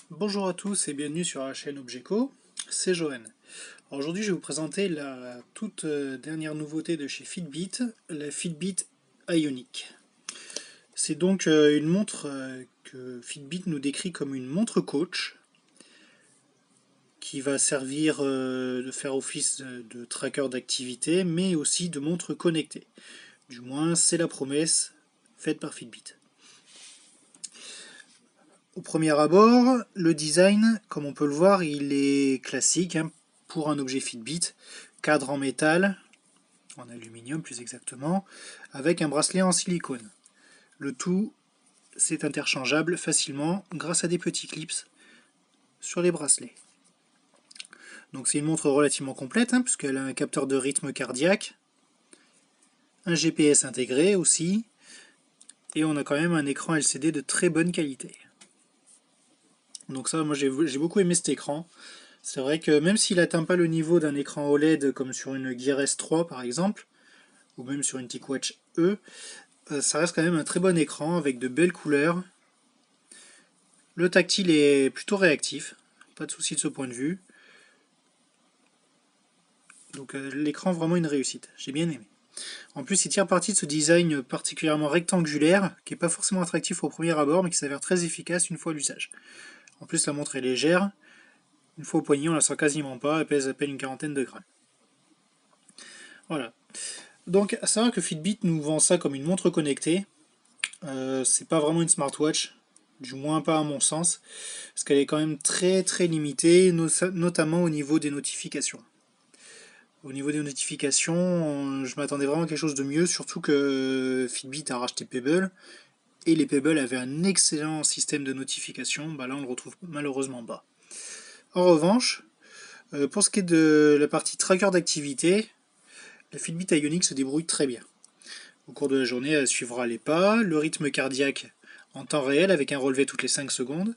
Bonjour à tous et bienvenue sur la chaîne Objeco, c'est Johan. Aujourd'hui je vais vous présenter la toute dernière nouveauté de chez Fitbit, la Fitbit Ionic. C'est donc une montre que Fitbit nous décrit comme une montre coach qui va servir de faire office de tracker d'activité mais aussi de montre connectée. Du moins c'est la promesse faite par Fitbit. Au premier abord, le design, comme on peut le voir, il est classique hein, pour un objet Fitbit. Cadre en métal, en aluminium plus exactement, avec un bracelet en silicone. Le tout, c'est interchangeable facilement grâce à des petits clips sur les bracelets. Donc c'est une montre relativement complète, hein, puisqu'elle a un capteur de rythme cardiaque, un GPS intégré aussi, et on a quand même un écran LCD de très bonne qualité. Donc ça, moi j'ai beaucoup aimé cet écran. C'est vrai que même s'il n'atteint pas le niveau d'un écran OLED comme sur une Gear S3 par exemple, ou même sur une TicWatch E, ça reste quand même un très bon écran avec de belles couleurs. Le tactile est plutôt réactif, pas de souci de ce point de vue. Donc l'écran vraiment une réussite, j'ai bien aimé. En plus il tire parti de ce design particulièrement rectangulaire, qui n'est pas forcément attractif au premier abord, mais qui s'avère très efficace une fois à l'usage. En plus la montre est légère, une fois au poignet on la sent quasiment pas, elle pèse à peine une quarantaine de grammes. Voilà. Donc, à savoir que Fitbit nous vend ça comme une montre connectée. C'est pas vraiment une smartwatch, du moins pas à mon sens, parce qu'elle est quand même très très limitée, notamment au niveau des notifications. Au niveau des notifications, je m'attendais vraiment à quelque chose de mieux, surtout que Fitbit a racheté Pebble, et les Pebble avaient un excellent système de notification, bah là on le retrouve malheureusement pas. En revanche, pour ce qui est de la partie tracker d'activité, la Fitbit Ionic se débrouille très bien. Au cours de la journée, elle suivra les pas, le rythme cardiaque en temps réel avec un relevé toutes les 5 secondes,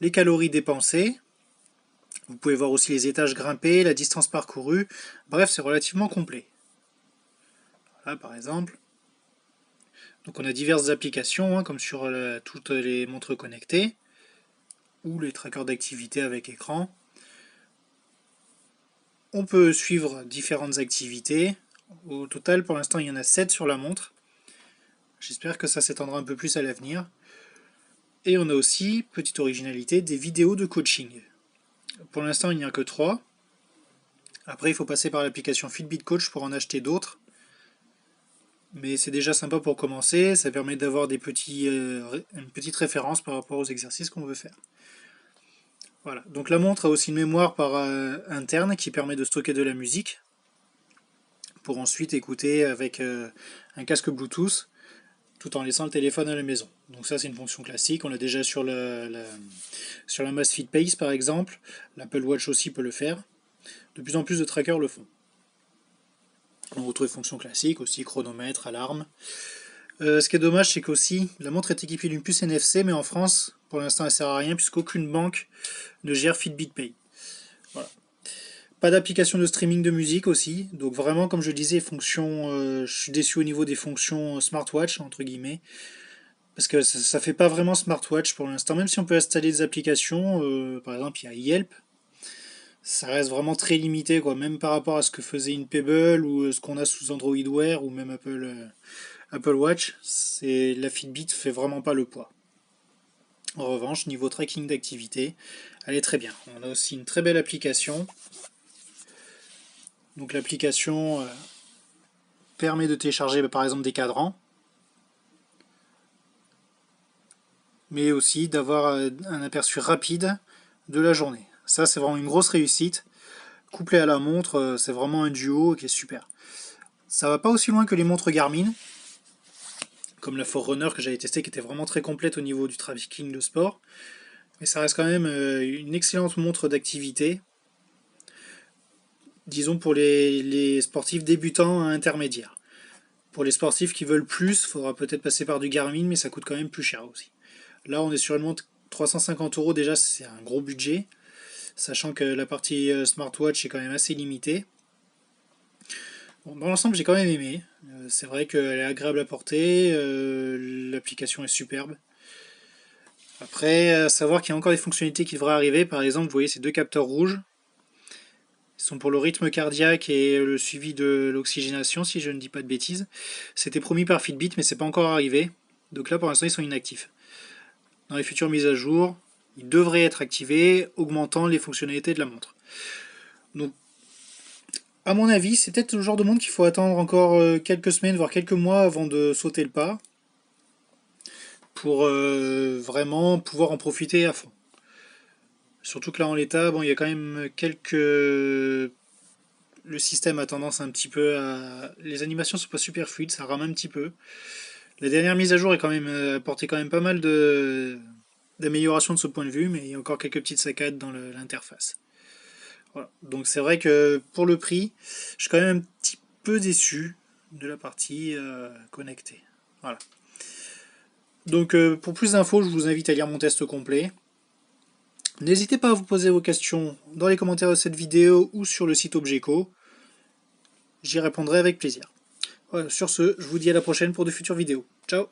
les calories dépensées, vous pouvez voir aussi les étages grimpés, la distance parcourue, bref c'est relativement complet. Là par exemple, donc on a diverses applications hein, comme sur toutes les montres connectées, ou les trackers d'activité avec écran. On peut suivre différentes activités, au total pour l'instant il y en a 7 sur la montre, j'espère que ça s'étendra un peu plus à l'avenir. Et on a aussi, petite originalité, des vidéos de coaching. Pour l'instant, il n'y en a que 3. Après, il faut passer par l'application Fitbit Coach pour en acheter d'autres. Mais c'est déjà sympa pour commencer, ça permet d'avoir une petite référence par rapport aux exercices qu'on veut faire. Voilà. Donc la montre a aussi une mémoire interne qui permet de stocker de la musique pour ensuite écouter avec un casque Bluetooth tout en laissant le téléphone à la maison. Donc ça c'est une fonction classique, on l'a déjà sur sur la Amazfit Pace par exemple, l'Apple Watch aussi peut le faire. De plus en plus de trackers le font. On retrouve les fonctions classiques aussi, chronomètre, alarme. Ce qui est dommage, c'est qu'aussi la montre est équipée d'une puce NFC, mais en France, pour l'instant, elle sert à rien puisqu'aucune banque ne gère Fitbit Pay. Voilà. Pas d'application de streaming de musique aussi, donc vraiment, comme je disais, je suis déçu au niveau des fonctions smartwatch entre guillemets, parce que ça fait pas vraiment smartwatch pour l'instant. Même si on peut installer des applications, par exemple, il y a Yelp. Ça reste vraiment très limité, quoi, même par rapport à ce que faisait une Pebble ou ce qu'on a sous Android Wear ou même Apple Watch, la Fitbit fait vraiment pas le poids. En revanche, niveau tracking d'activité, elle est très bien. On a aussi une très belle application. Donc l'application permet de télécharger par exemple des cadrans, mais aussi d'avoir un aperçu rapide de la journée. Ça c'est vraiment une grosse réussite. Couplé à la montre, c'est vraiment un duo qui est super. Ça va pas aussi loin que les montres Garmin, comme la Forerunner que j'avais testé qui était vraiment très complète au niveau du tracking de sport. Mais ça reste quand même une excellente montre d'activité, disons pour les sportifs débutants à intermédiaires. Pour les sportifs qui veulent plus, il faudra peut-être passer par du Garmin, mais ça coûte quand même plus cher aussi. Là, on est sur une montre 350 € déjà, c'est un gros budget, sachant que la partie smartwatch est quand même assez limitée. Bon, dans l'ensemble, j'ai quand même aimé. C'est vrai qu'elle est agréable à porter, l'application est superbe. Après, savoir qu'il y a encore des fonctionnalités qui devraient arriver. Par exemple, vous voyez ces deux capteurs rouges. Ils sont pour le rythme cardiaque et le suivi de l'oxygénation, si je ne dis pas de bêtises. C'était promis par Fitbit, mais c'est pas encore arrivé. Donc là, pour l'instant, ils sont inactifs. Dans les futures mises à jour, ils devraient être activés, augmentant les fonctionnalités de la montre. Donc, à mon avis, c'est peut-être le genre de montre qu'il faut attendre encore quelques semaines, voire quelques mois avant de sauter le pas, pour vraiment pouvoir en profiter à fond. Surtout que là, en l'état, bon, il y a quand même quelques... Le système a tendance un petit peu à... Les animations sont pas super fluides, ça rame un petit peu. La dernière mise à jour est quand même apporté quand même pas mal d'améliorations de ce point de vue, mais il y a encore quelques petites saccades dans l'interface. Voilà. Donc c'est vrai que pour le prix, je suis quand même un petit peu déçu de la partie connectée. Voilà. Donc pour plus d'infos, je vous invite à lire mon test complet. N'hésitez pas à vous poser vos questions dans les commentaires de cette vidéo ou sur le site Obgeco. J'y répondrai avec plaisir. Voilà, sur ce, je vous dis à la prochaine pour de futures vidéos. Ciao!